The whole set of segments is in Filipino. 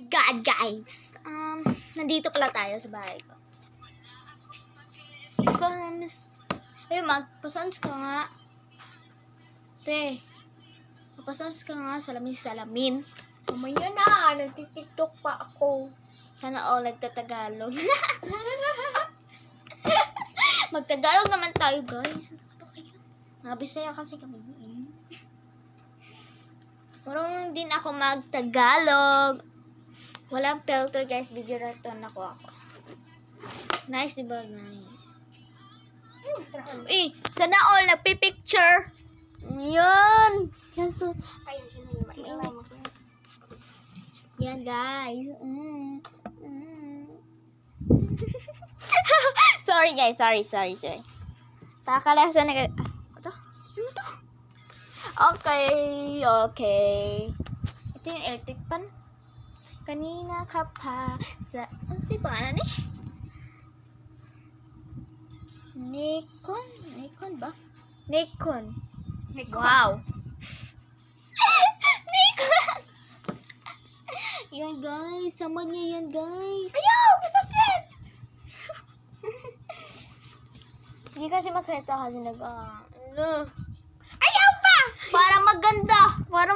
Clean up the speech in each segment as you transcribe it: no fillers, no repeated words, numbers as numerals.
God, guys. Nandito pala tayo sa bahay ko. Magpa-sounds ka nga. Te, magpa-sounds ka nga, salamin. Mamaya na, nagtitiktok pa ako. Sana all nagtatagalog. Magtagalog naman tayo, guys. Mga Bisaya kasi kami. Marunong din ako magtagalog. Walang filter, guys. Video return ako. Nice, diba? Nice. Sana all nagpipicture. Yan. Yan, so. Yan, guys. Sorry, guys. Sorry. Pakalasa na. Ito? Ano to? Okay. Ito yung electric pan. Kanina ka pa sa... Ano si pangalan eh? Nikon ba? Nikon. Wow. Nikon. Yan guys. Sama niya yan guys. Ayaw! Masakit! Hindi kasi makita kasi Ayaw pa! Parang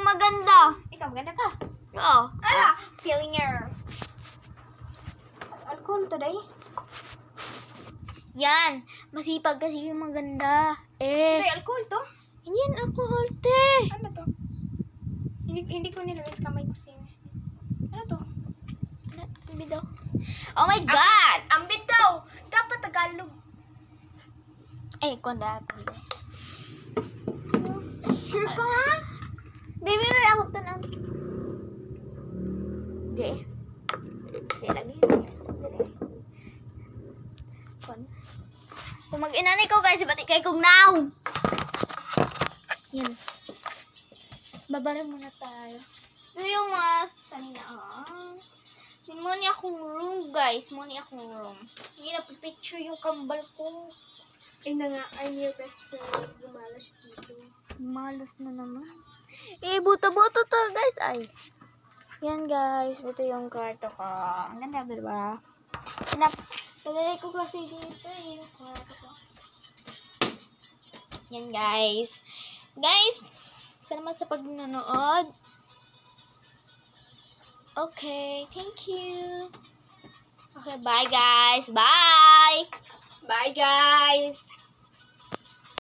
maganda. Ikaw, maganda ka. Oo. Feeling your... Alcohol today? Yan. Masipag kasi yung maganda. Eh. Ito alcohol to? Hindi yan alcohol, te. Ano to? Hindi ko nilagay sa kamay ko siya. Ano to? Ambit daw. Oh my God! Ambit daw! Dapat Tagalog. Eh, konda. Sure ka ha? Baby, may ako tanong. Di lagi. Kung mag-inanay ko guys, ba't ikay kong now? Yan. Babara muna tayo. Ito yung mas, yun muna akong room guys. Muna akong room. Hindi na picture yung kambal ko. Ay na nga, I'm your best friend. Gumalas dito. Malas na naman. Buto-buto to guys. Ay. Yan guys. Ito yung kwarto ko. Ang ganda diba? Nalagay ko kasi dito yung kwarto ko. Yan guys. Guys, salamat sa pag-nanood. Okay, thank you. Okay, bye guys. Bye! Bye guys!